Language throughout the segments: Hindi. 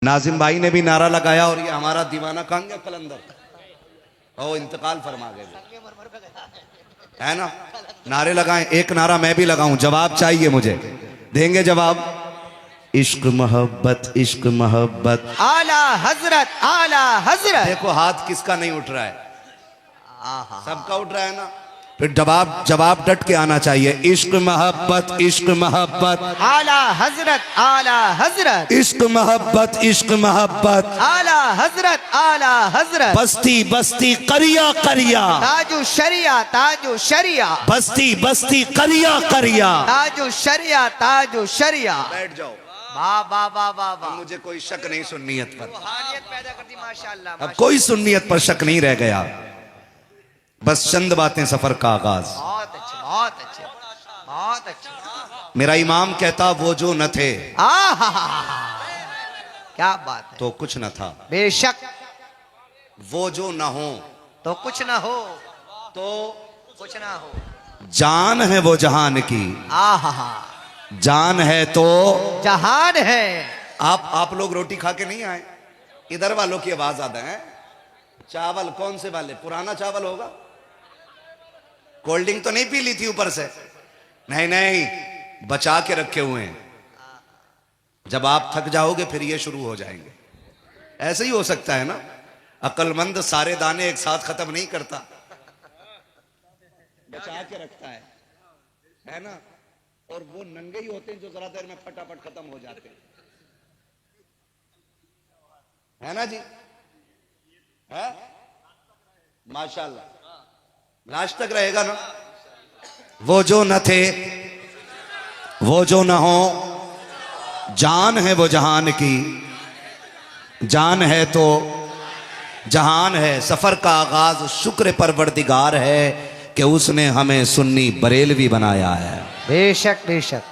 नाजिम भाई ने भी नारा लगाया और ये हमारा दीवाना कहाँ गया कलंदर, ओ इंतकाल फरमा गए है ना। नारे लगाएं, एक नारा मैं भी लगाऊं, जवाब चाहिए मुझे, देंगे जवाब। इश्क मोहब्बत इश्क मोहब्बत आला हजरत आला हजरत। देखो हाथ किसका नहीं उठ रहा है, सबका उठ रहा है ना। फिर जवाब डट के आना चाहिए। इश्क मोहब्बत इश्क मोहब्बत आला हजरत आला हजरत। इश्क मोहब्बत इश्क मोहब्बत आला हजरत आला हजरत। बस्ती बस्ती करिया करिया ताजु शरिया ताजु शरिया। बस्ती बस्ती करिया करिया ताजु शरिया ताजु शरिया। बैठ जाओ। वाह वाह वाह वाह वाह। मुझे कोई शक नहीं सुन्नियत पर, रूहानियत पैदा करती माशाअल्लाह। अब कोई सुन्नियत पर शक नहीं रह गया। बस चंद बातें सफर का आगाज। बहुत अच्छे बहुत अच्छे बहुत अच्छे। मेरा इमाम कहता वो जो न थे क्या बात है। तो कुछ न था, बेशक वो जो न हो तो कुछ ना हो तो कुछ ना हो। जान है वो जहान की, आहा जान है तो जहान है। आप लोग रोटी खा के नहीं आए, इधर वालों की आवाज आता है। चावल कौन से वाले, पुराना चावल होगा। कोल्ड ड्रिंक तो नहीं पी ली थी ऊपर से, नहीं नहीं बचा के रखे हुए हैं। जब आप थक जाओगे फिर ये शुरू हो जाएंगे। ऐसे ही हो सकता है ना, अक्लमंद सारे दाने एक साथ खत्म नहीं करता, बचा के रखता है ना। और वो नंगे ही होते हैं जो जरा देर में फटाफट खत्म हो जाते हैं, है ना जी, है माशाल्लाह। लास्ट तक रहेगा ना। वो जो न थे वो जो न हो, जान है वो जहान की, जान है तो जहान है। सफर का आगाज शुक्र परवरदिगार है कि उसने हमें सुन्नी बरेलवी बनाया है। बेशक बेशक।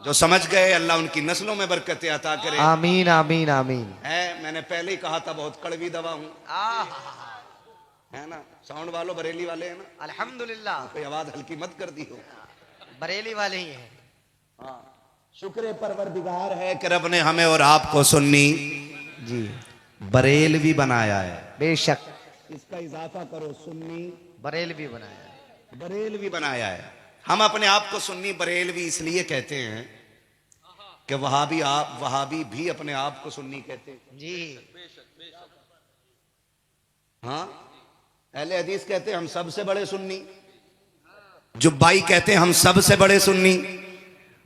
जो समझ गए अल्लाह उनकी नस्लों में बरकतें अता करे। आमीन आमीन आमीन। है, मैंने पहले ही कहा था बहुत कड़वी दवा हूं, है ना। साउंड वालों बरेली वाले हैं ना, अल्हम्दुलिल्लाह। कोई आवाज हल्की मत कर दी हो। बरेली वाले ही हैं। हाँ, शुक्र परवरदिगार है कि रब ने हमें और आपको सुन्नी जी बरेलवी बनाया है। बेशक इसका इजाफा करो, सुन्नी बरेलवी बनाया है। बरेलवी बनाया है। हम अपने आप को सुन्नी बरेलवी इसलिए कहते हैं कि वहाबी भी अपने आप को सुन्नी कहते हैं। जी हाँ, अहले हदीस कहते हैं हम सबसे बड़े सुन्नी, जुब्बाई कहते हैं हम सबसे बड़े सुन्नी,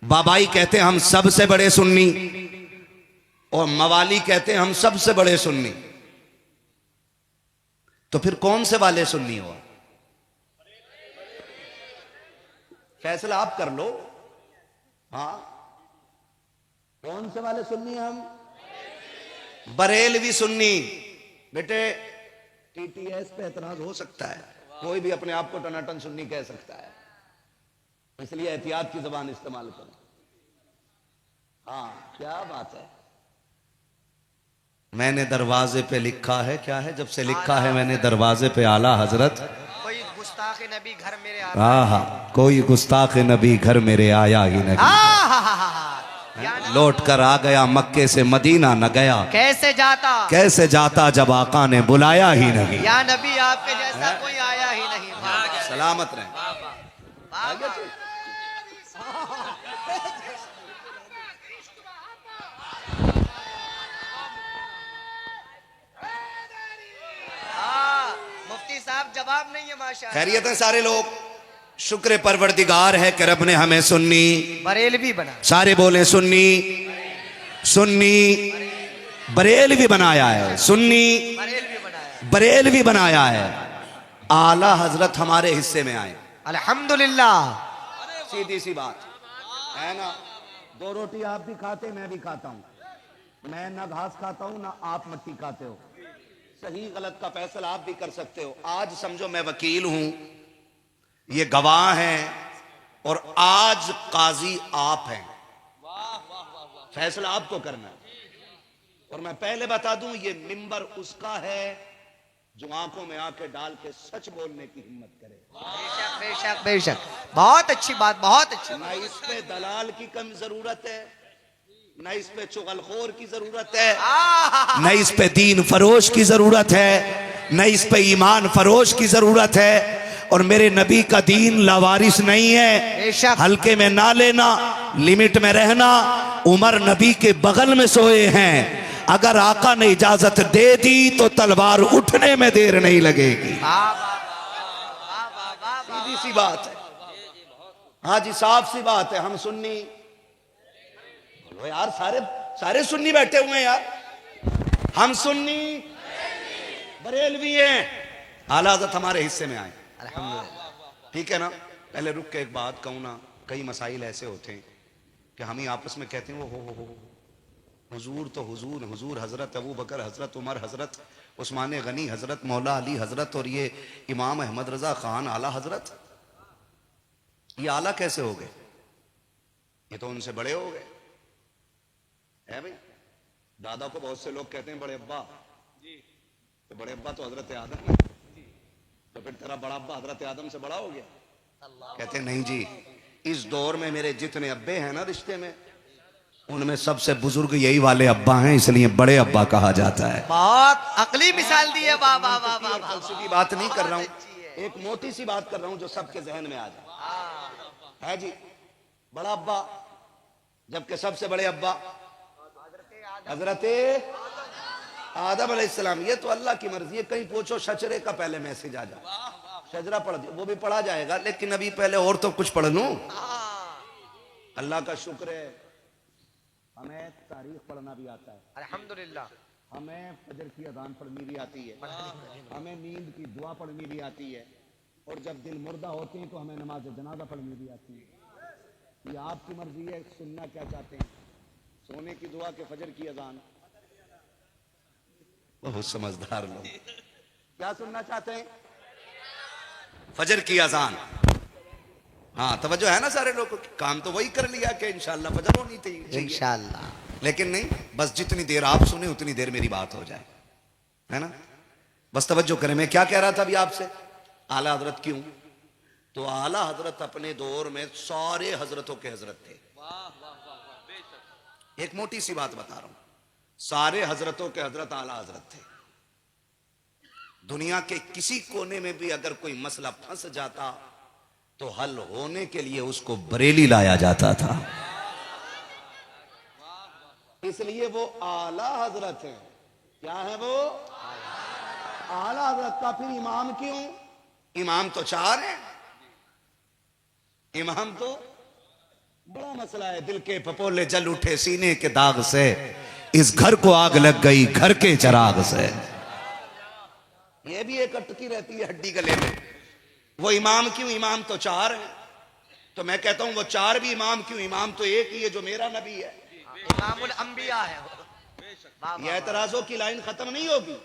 बाबाई कहते हैं हम सबसे बड़े सुन्नी, और मवाली कहते हैं हम सबसे बड़े सुन्नी। तो फिर कौन से वाले सुन्नी हो? फैसला आप कर लो। हाँ, कौन से वाले सुन्नी हम? बरेलवी सुन्नी। बेटे टीटीएस पे एतराज हो सकता है, कोई भी अपने आप को टनाटन सुन्नी कह सकता है, इसलिए एहतियात की जबान इस्तेमाल करो। हाँ, क्या बात है। मैंने दरवाजे पे लिखा है, क्या है, जब से लिखा है मैंने दरवाजे पे आला हजरत, कोई गुस्ताख नबी घर मेरे आ आहा कोई गुस्ताख नबी घर मेरे आया ही नहीं। लौट कर आ गया मक्के से मदीना न गया, कैसे जाता जब आका ने बुलाया ही नहीं। या नबी आपके जैसा कोई आया ही नहीं। सलामत रहे। मुफ्ती साहब जवाब नहीं है माशाअल्लाह। खैरियत है सारे लोग। शुक्र परवरदिगार है कि रब ने हमें सुन्नी बरेलवी बना। सारे बोले सुन्नी सुन्नी बरेलवी बनाया है। सुन्नी बरेलवी बनाया। बरेलवी बनाया है। आला हजरत हमारे हिस्से में आए, अल्हम्दुलिल्लाह। सीधी सी बात है ना। दो रोटी आप भी खाते, मैं भी खाता हूं। मैं ना घास खाता हूं ना आप मट्टी खाते हो। सही गलत का फैसला आप भी कर सकते हो। आज समझो मैं वकील हूं, ये गवाह हैं, और आज काजी आप हैं। फैसला आपको करना है। और मैं पहले बता दूं, ये मिंबर उसका है जो आंखों में आंखें डाल के सच बोलने की हिम्मत करे। बेशक बेशक बेशक। बहुत अच्छी बात, बहुत अच्छी। ना इस पे दलाल की कम जरूरत है, न इस पे चुगलखोर की जरूरत है, न इस पे दीन फरोश की जरूरत है, न इस पे ईमान फरोश की जरूरत है। और मेरे नबी का दीन लावारिस नहीं है, बेशक। हल्के में ना लेना, लिमिट में रहना। उमर नबी के बगल में सोए हैं, अगर आका ने इजाजत दे दी तो तलवार उठने में देर नहीं लगेगी। सीधी सी बात है, हाँ जी, साफ सी बात है। हम सुन्नी, बोलो यार, सारे सारे सुन्नी बैठे हुए हैं यार। हम सुन्नी बरेलवी हैं। आला हज़रत हमारे हिस्से में आए, अल्हम्दुलिल्लाह। ठीक है ना। पहले रुक के एक बात कहूँ ना, कई मसाइल ऐसे होते हैं कि हम ही आपस में कहते हैं वो हो हुजूर तो हुजूर, हुजूर हजरत अबू बकर, हजरत उमर, हजरत उस्मान गनी, हजरत मौला अली हजरत, और ये इमाम अहमद रजा खान आला हजरत। ये आला कैसे हो गए? ये तो उनसे बड़े हो गए है भाई। दादा को बहुत से लोग कहते हैं बड़े अब्बा, तो बड़े अब्बा तो हजरत आदम है, तो फिर तेरा बड़ा अब्बा हजरत आदम से बड़ा हो गया। कहते हैं नहीं जी, इस दौर में मेरे जितने अब्बे हैं ना रिश्ते में, उनमें सबसे बुजुर्ग यही वाले अब्बा हैं, इसलिए बड़े अब्बा कहा जाता है। बहुत अकली मिसाल दी है। वाह वाह वाह वाह वाह। फलसफी बात नहीं कर रहा हूँ, एक मोटी सी बात कर रहा हूँ जो सबके जहन में आ जाए। है जी, बड़ा अब्बा, जबकि सबसे बड़े अब्बा हजरत आदम अलैहिस्सलाम। ये तो अल्लाह की मर्जी है। कहीं पूछो शजरे का पहले मैसेज आ जाए, शजरा पढ़ दिया, वो भी पढ़ा जाएगा, लेकिन अभी पहले और तो कुछ पढ़ लूं। अल्लाह का शुक्र है, हमें तारीख पढ़ना भी आता है, अल्हम्दुलिल्लाह। हमें फजर की अजान पढ़नी भी आती है, हमें नींद की दुआ पढ़नी भी आती है, और जब दिल मुर्दा होते हैं तो हमें नमाज जनाजा पढ़नी भी आती है। ये आपकी मर्जी है, सुनना क्या चाहते हैं, सोने की दुआ के फजर की अजान। बहुत समझदार लोग, क्या सुनना चाहते हैं? फजर की अजान। हाँ, तवज्जो है ना सारे लोगों की। काम तो वही कर लिया कि इंशाल्लाह फजर होनी चाहिए, इंशाल्लाह। लेकिन नहीं, बस जितनी देर आप सुने उतनी देर मेरी बात हो जाए, है ना। बस तवज्जो करें। मैं क्या कह रहा था अभी आपसे? आला हजरत क्यों? तो आला हजरत अपने दौर में सारे हजरतों के हजरत थे। एक मोटी सी बात बता रहा हूं, सारे हजरतों के हजरत आला हजरत थे। दुनिया के किसी कोने में भी अगर कोई मसला फंस जाता तो हल होने के लिए उसको बरेली लाया जाता था, इसलिए वो आला हजरत है। क्या है वो? आला हजरत का फिर इमाम क्यों? इमाम तो चार हैं, इमाम तो बड़ा मसला है। दिल के पपोले जल उठे सीने के दाग से, इस घर को आग लग गई घर के चिराग से। ये भी एक अटकी रहती है हड्डी गले में। वो इमाम क्यों? इमाम तो चार हैं। तो मैं कहता हूं वो चार भी इमाम क्यों? इमाम तो एक ही है जो मेरा नबी है, इमामुल अंबिया है वो। ये एतराजों की लाइन खत्म नहीं होगी।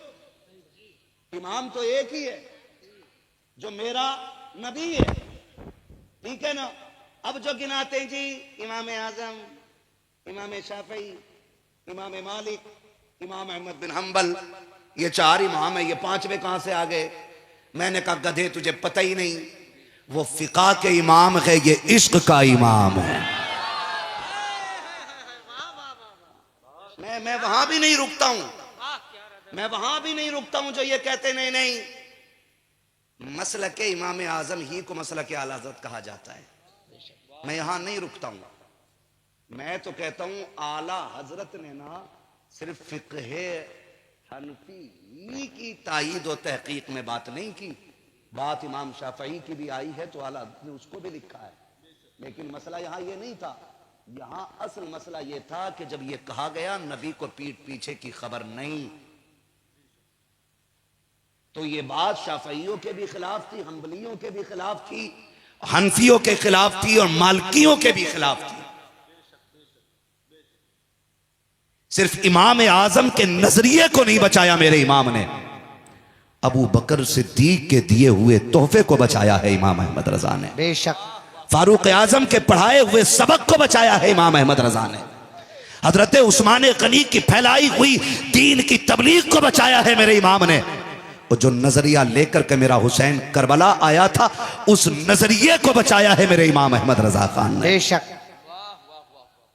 इमाम तो एक ही है जो मेरा नबी है, ठीक है ना। अब जो गिनाते हैं जी, इमाम आजम, इमाम शाफई, इमाम मालिक, इमाम अहमद बिन हम्बल, ये चार इमाम है, ये पांचवे कहां से आ गए? मैंने कहा गधे तुझे पता ही नहीं, वो फिका के इमाम है, ये इश्क का इमाम है। मैं वहां भी नहीं रुकता हूं, मैं वहां भी नहीं रुकता हूं जो ये कहते नहीं नहीं मसलक के इमाम आजम ही को मसलक के आला हज़रत कहा जाता है। मैं यहां नहीं रुकता हूं। मैं तो कहता हूं आला हजरत ने ना सिर्फ फिक़्हे हनफी की तायीद और तहकीक में बात नहीं की, बात इमाम शाफई की भी आई है, तो आला हजरत ने उसको भी लिखा है। लेकिन मसला यहां ये नहीं था, यहां असल मसला ये था कि जब ये कहा गया नबी को पीठ पीछे की खबर नहीं, तो ये बात शाफइयों के भी खिलाफ थी, हम्बलियों के भी खिलाफ थी, हनफियों के खिलाफ थी और मालकियों के भी खिलाफ थी। सिर्फ इमाम आजम के नजरिए को नहीं बचाया मेरे इमाम ने, अबू बकर सिद्दीक के दिए हुए तोहफे को बचाया है इमाम अहमद रजा ने। बेशक। फारूक आजम के पढ़ाए हुए सबक को बचाया है इमाम अहमद रजा ने। हजरत उस्मान गनी की फैलाई हुई दीन की तबलीग को बचाया है मेरे इमाम ने। और जो नजरिया लेकर के मेरा हुसैन करबला आया था, उस नजरिए को बचाया है मेरे इमाम अहमद रजा खान ने। बेशक।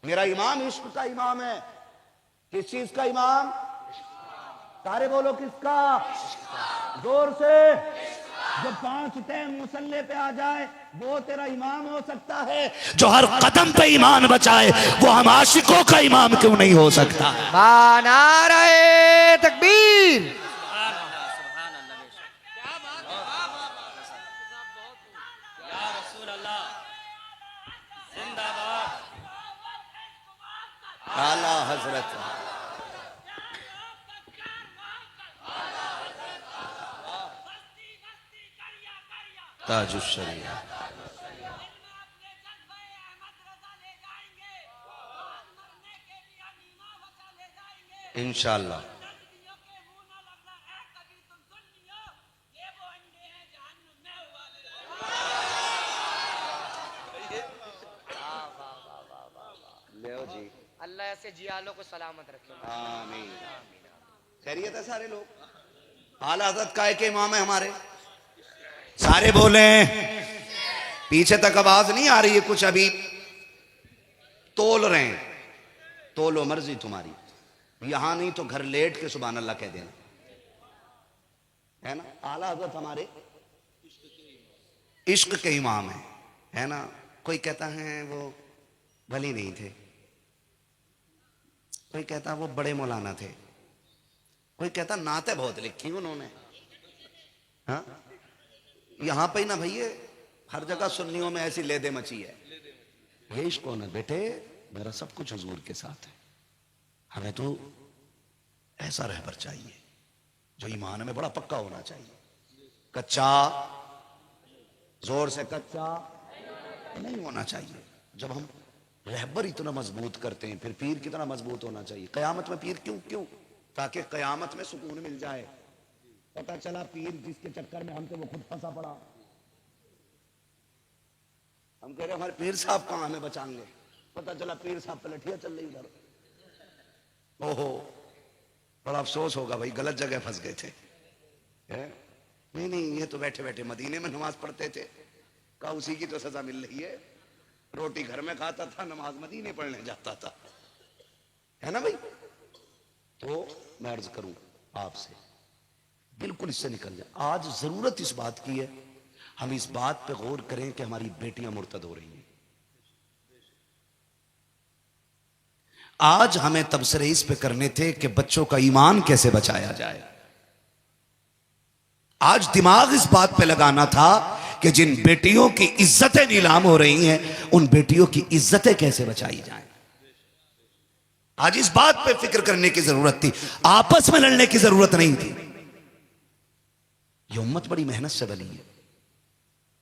मेरा इमाम इश्क का इमाम है। किस चीज का इमाम? सारे बोलो किसका? जोर से। जो 5 टाइम मुसल्ले पे आ जाए वो तेरा इमाम हो सकता है। जो हर कदम पे ईमान बचाए वो हम आशिकों का इमाम क्यों नहीं हो सकता? नारे तकबीर। आला हजरत ताजुश शरीया। इंशाअल्लाह। ले जी, अल्लाह ऐसे जियालों को सलामत रखे। आमीन। खैरियत है सारे लोग? आला हज़रत काय के इमाम है हमारे। सारे बोले। पीछे तक आवाज नहीं आ रही है कुछ? अभी तोल रहे हैं। तोलो, मर्जी तुम्हारी। यहां नहीं तो घर लेट के सुभान अल्लाह कह देना, है ना? आला हज़रत हमारे इश्क के इमाम है ना? कोई कहता है वो वली नहीं थे, कोई कहता वो बड़े मौलाना थे, कोई कहता नाते बहुत लिखी उन्होंने। हाँ, यहां पे ही ना भैया, हर जगह सुन्नियों में ऐसी लेदे मची है। ये इश्क हो ना बेटे, मेरा सब कुछ हुजूर के साथ है। हमें तो ऐसा रहबर चाहिए जो ईमान में बड़ा पक्का होना चाहिए। कच्चा, जोर से कच्चा नहीं होना चाहिए। जब हम रहबर इतना मजबूत करते हैं, फिर पीर कितना मजबूत होना चाहिए। कयामत में पीर क्यों? ताकि कयामत में सुकून मिल जाए। पता चला पीर जिसके चक्कर में हमसे वो खुद फंसा पड़ा। हम कह रहे हमारे पीर साहब कहां हमें बचाएंगे, पता चला पीर साहब पलटिया चल रही इधर। ओहो, बड़ा अफसोस होगा भाई, गलत जगह फंस गए थे। नहीं, ये तो बैठे बैठे मदीने में नमाज पढ़ते थे। का उसी की तो सजा मिल रही है। रोटी घर में खाता था, नमाज मदीने पढ़ने जाता था, है ना भाई? तो मैं अर्ज करूं आपसे, बिल्कुल इससे निकल जाए। आज जरूरत इस बात की है, हम इस बात पे गौर करें कि हमारी बेटियां मुर्तद हो रही हैं। आज हमें तबसरे इस पे करने थे कि बच्चों का ईमान कैसे बचाया जाए। आज दिमाग इस बात पे लगाना था कि जिन बेटियों की इज्जतें नीलाम हो रही हैं, उन बेटियों की इज्जतें कैसे बचाई जाएं। आज इस बात पे फिक्र करने की जरूरत थी, आपस में लड़ने की जरूरत नहीं थी। ये उम्मत बड़ी मेहनत से बनी है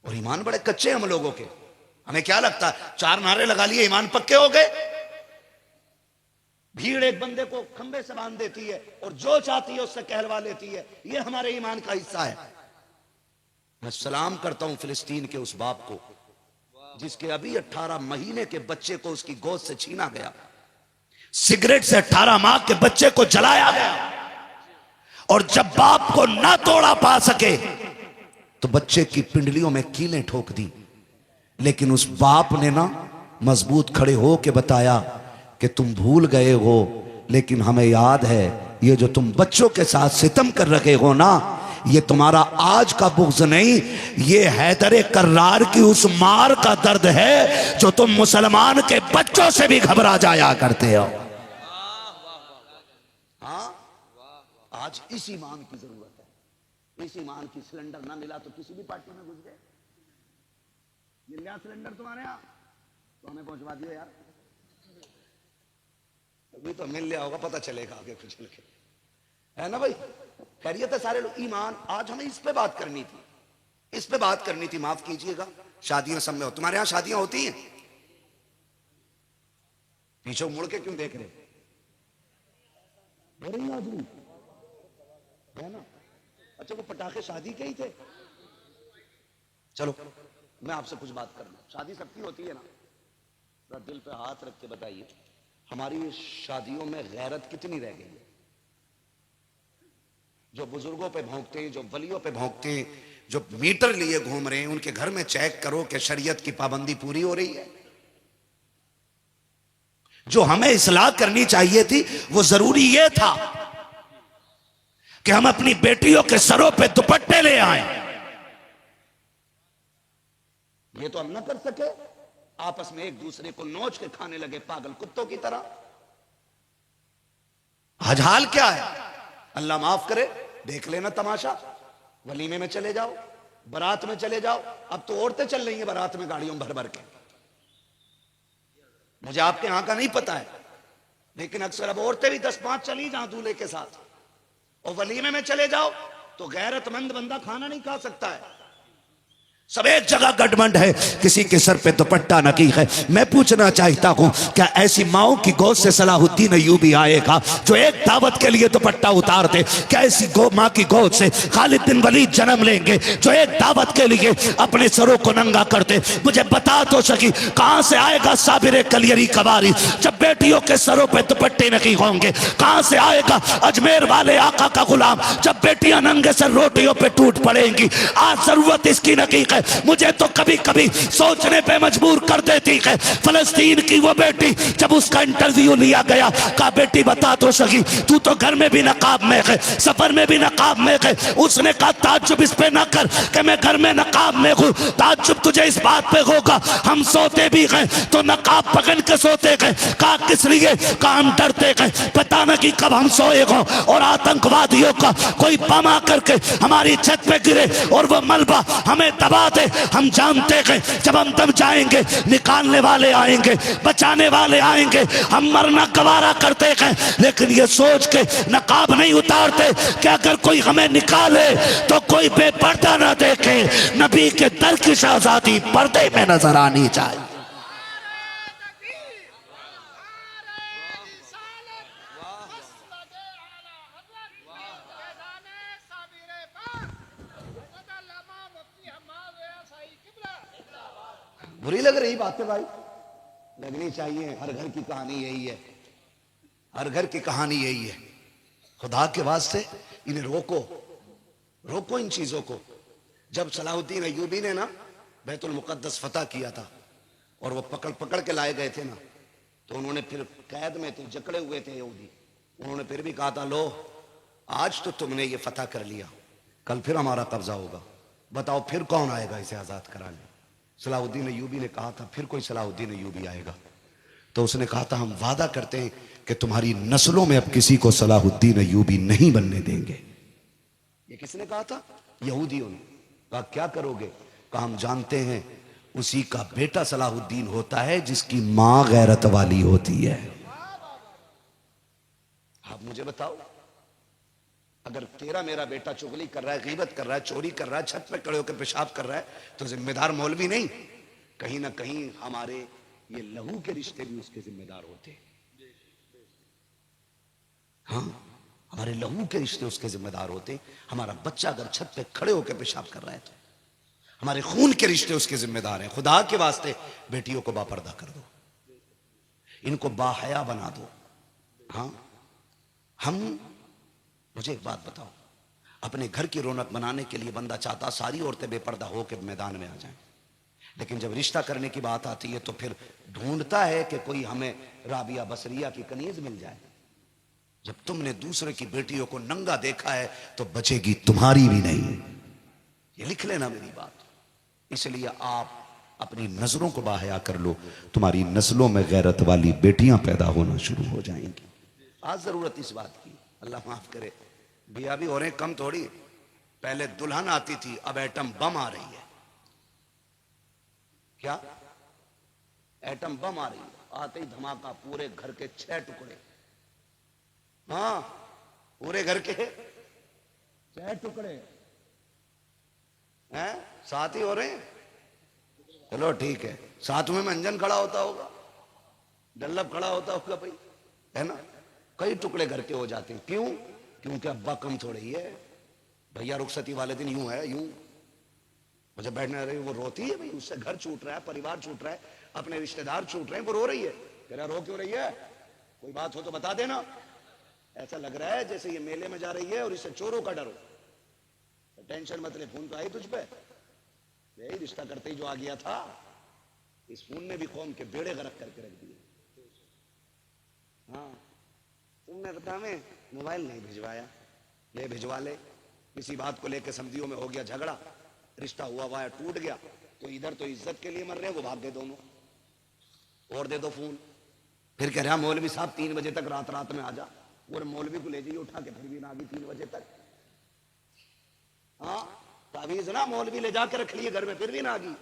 और ईमान बड़े कच्चे हम लोगों के। हमें क्या लगता है 4 नारे लगा लिए ईमान पक्के हो गए? भीड़ एक बंदे को खंबे से बांध देती है और जो चाहती है उससे कहलवा लेती है। ये हमारे ईमान का हिस्सा है। मैं सलाम करता हूं फिलिस्तीन के उस बाप को जिसके अभी 18 महीने के बच्चे को उसकी गोद से छीना गया, सिगरेट से 18 माह के बच्चे को जलाया गया, और जब बाप को ना तोड़ा पा सके तो बच्चे की पिंडलियों में कीलें ठोक दी। लेकिन उस बाप ने ना मजबूत खड़े हो के बताया कि तुम भूल गए हो, लेकिन हमें याद है ये जो तुम बच्चों के साथ सितम कर रहे हो ना, ये तुम्हारा आज का बुग़्ज़ नहीं, ये हैदर कर्रार की उस मार का दर्द है जो तुम मुसलमान के बच्चों से भी घबरा जाया करते हो। हाँ, आज इस ईमान की जरूरत है। इस ईमान की सिलेंडर ना मिला तो किसी भी पार्टी में घुस गए। ये लिया सिलेंडर तुम्हारे यहां तो हमें पहुंचवा दियो यार। अभी तो मिल लिया होगा, पता चलेगा आगे कुछ लिखे, है ना भाई? खैरियत है सारे लोग। ईमान, आज हमें इस पे बात करनी थी, इस पे बात करनी थी। माफ कीजिएगा, शादियां सब में हो, तुम्हारे यहां शादियां होती हैं? पीछे मुड़ के क्यों देख रहे हो रही आज भी, है ना? अच्छा, वो पटाखे शादी के ही थे? चलो मैं आपसे कुछ बात कर लूं। शादी सबकी होती है ना? दिल पे हाथ रख के बताइए, हमारी शादियों में गैरत कितनी रह गई है? जो बुजुर्गों पे भौंकते हैं, जो वलियों पे भौंकते हैं, जो मीटर लिए घूम रहे हैं, उनके घर में चेक करो कि शरीयत की पाबंदी पूरी हो रही है। जो हमें इस्लाह करनी चाहिए थी वो जरूरी ये था कि हम अपनी बेटियों के सरों पे दुपट्टे ले आए। ये तो हम ना कर सके, आपस में एक दूसरे को नोच के खाने लगे पागल कुत्तों की तरह। आज हाल क्या है, अल्लाह माफ करे, देख लेना तमाशा। वलीमे में चले जाओ, बारात में चले जाओ, अब तो औरतें चल रही हैं बारात में गाड़ियों भर भर के। मुझे आपके यहां का नहीं पता है, लेकिन अक्सर अब औरतें भी 10-5 चली जाओ दूल्हे के साथ, और वलीमे में चले जाओ तो गैरतमंद बंदा खाना नहीं खा सकता है। सब एक जगह गठबंध है, किसी के सर पे दुपट्टा नकी है। मैं पूछना चाहता हूं, क्या ऐसी माओ की गोद से सलाहुद्दीन अय्यूबी आएगा जो एक दावत के लिए दुपट्टा उतार दे? क्या ऐसी मां की गोद से खालिद बिन वलीद जन्म लेंगे जो एक दावत के लिए अपने सरों को नंगा कर दे? मुझे बता तो सकी, कहां से आएगा साबिर कलियरी कवारी जब बेटियों के सरों पे दुपट्टे नहीं होंगे? कहां से आएगा अजमेर वाले आका का गुलाम जब बेटियां नंगे सर रोटियों पे टूट पड़ेंगी? आज जरूरत इसकी नहीं है। मुझे तो कभी कभी सोचने पे मजबूर कर देती है, फलस्तीन की वो बेटी जब उसका इंटरव्यू लिया गया, कहा बेटी बता तो सकी, तू तो घर में भी नकाब में है, सफर में भी नकाब में है। उसने कहा ताज्जुब इस पे ना कर कि मैं घर में नकाब में हूं, ताज्जुब तुझे इस बात पे होगा हम सोते भी हैं तो नकाब पकड़ के सोते हैं। कहा किस लिए? कहा हम डरते हैं, पता न कि कब हम सोए हो और आतंकवादियों का कोई बम आकर के हमारी छत पे गिरे और वो मलबा हमें दबा दे। हम जानते हैं जब हम दब जाएंगे निकालने वाले आएंगे, बचाने वाले आएंगे। हम मरना गवारा करते हैं, लेकिन ये सोच के नकाब नहीं उतारते कि अगर कोई हमें निकाले तो कोई बेपर्दा ना देखे। नबी के दर की शहजादी पर्दे में नजर आनी चाहिए। बुरी लग रही बात है भाई, लगनी चाहिए। हर घर की कहानी यही है, हर घर की कहानी यही है। खुदा के वास्ते इन्हें रोको, रोको इन चीजों को। जब सलाहुद्दीन अय्यूबी ने ना बैतुल मुकद्दस फतह किया था और वो पकड़ पकड़ के लाए गए थे ना, तो उन्होंने फिर कैद में थे, जकड़े हुए थे यहूदी, उन्होंने फिर भी कहा था लो आज तो तुमने ये फतह कर लिया, कल फिर हमारा कब्जा होगा, बताओ फिर कौन आएगा इसे आजाद कराने? सलाहुद्दीन अय्यूबी ने कहा था फिर कोई सलाहुद्दीन अय्यूबी आएगा? तो उसने कहा था हम वादा करते हैं कि तुम्हारी नस्लों में अब किसी को सलाहुद्दीन अय्यूबी नहीं बनने देंगे। ये किसने कहा था? यहूदियों ने। कहा क्या करोगे? कहा हम जानते हैं उसी का बेटा सलाहुद्दीन होता है जिसकी मां गैरत वाली होती है। आप मुझे बताओ, अगर तेरा मेरा बेटा चुगली कर रहा है, गीबत कर रहा है, चोरी कर रहा है, छत पे खड़े होकर पेशाब कर रहा है, तो जिम्मेदार मौलवी नहीं, कहीं ना कहीं हमारे ये लहू के रिश्ते भी उसके जिम्मेदार होते हैं। हाँ, हमारे लहू के रिश्ते उसके जिम्मेदार होते। हमारा बच्चा अगर छत पे खड़े होकर पेशाब कर रहा है तो हमारे खून के रिश्ते उसके जिम्मेदार हैं। खुदा के वास्ते बेटियों को बापर्दा कर दो, इनको बाहया बना दो। हाँ, हम मुझे एक बात बताओ, अपने घर की रौनक बनाने के लिए बंदा चाहता सारी औरतें बेपर्दा होकर मैदान में आ जाएं, लेकिन जब रिश्ता करने की बात आती है तो फिर ढूंढता है कि कोई हमें राबिया बसरिया की कनीज मिल जाए। जब तुमने दूसरे की बेटियों को नंगा देखा है तो बचेगी तुम्हारी भी नहीं। ये लिख लेना मेरी बात। इसलिए आप अपनी नजरों को बाहया कर लो, तुम्हारी नस्लों में गैरत वाली बेटियां पैदा होना शुरू हो जाएंगी। आज जरूरत इस बात की, अल्लाह माफ करे, बिया भी हो रहे कम थोड़ी। पहले दुल्हन आती थी, अब एटम बम आ रही है। क्या? एटम बम आ रही है, आते ही धमाका, पूरे घर के 6 टुकड़े। हाँ, पूरे घर के 6 टुकड़े हैं, साथ ही हो रहे हैं। चलो ठीक है, साथ में मंजन खड़ा होता होगा, डल्लब खड़ा होता होगा भाई, है ना? कई टुकड़े घर के हो जाते हैं। क्यों? क्योंकि अब्बा कम थोड़े ही है। भैया रुखसती वाले दिन यूं है, यूं मुझे बैठने रही, वो रोती है भाई, उससे घर छूट रहा है, परिवार छूट रहा है, अपने रिश्तेदार छूट रहे हैं, वो रो रही है। कह रहा रो क्यों रही है? कोई बात हो तो बता देना। ऐसा लग रहा है जैसे ये मेले में जा रही है और इससे चोरों का डर हो। टेंशन मत ले, फोन तो आई तुझ पे, यही रिश्ता करते ही जो आ गया था, इस फोन ने भी कौम के बेड़े गर्क करके रख दिए। हाँ, तुमने तो हमें मोबाइल नहीं भिजवाया, ले भिजवा ले। किसी बात को लेकर समझियो में हो गया झगड़ा, रिश्ता हुआ वाया टूट गया, तो इधर तो इज्जत के लिए मर रहे हैं, वो भाग गए दोनों। और दे दो फोन, फिर कह रहा मौलवी साहब 3 बजे तक रात रात में आ जा। और मौलवी को ले जाइए उठा के, फिर भी ना आ गई 3 बजे तक। हाँ, तावीज ना मौलवी ले जाकर रख लिए घर में, फिर भी ना आ गई।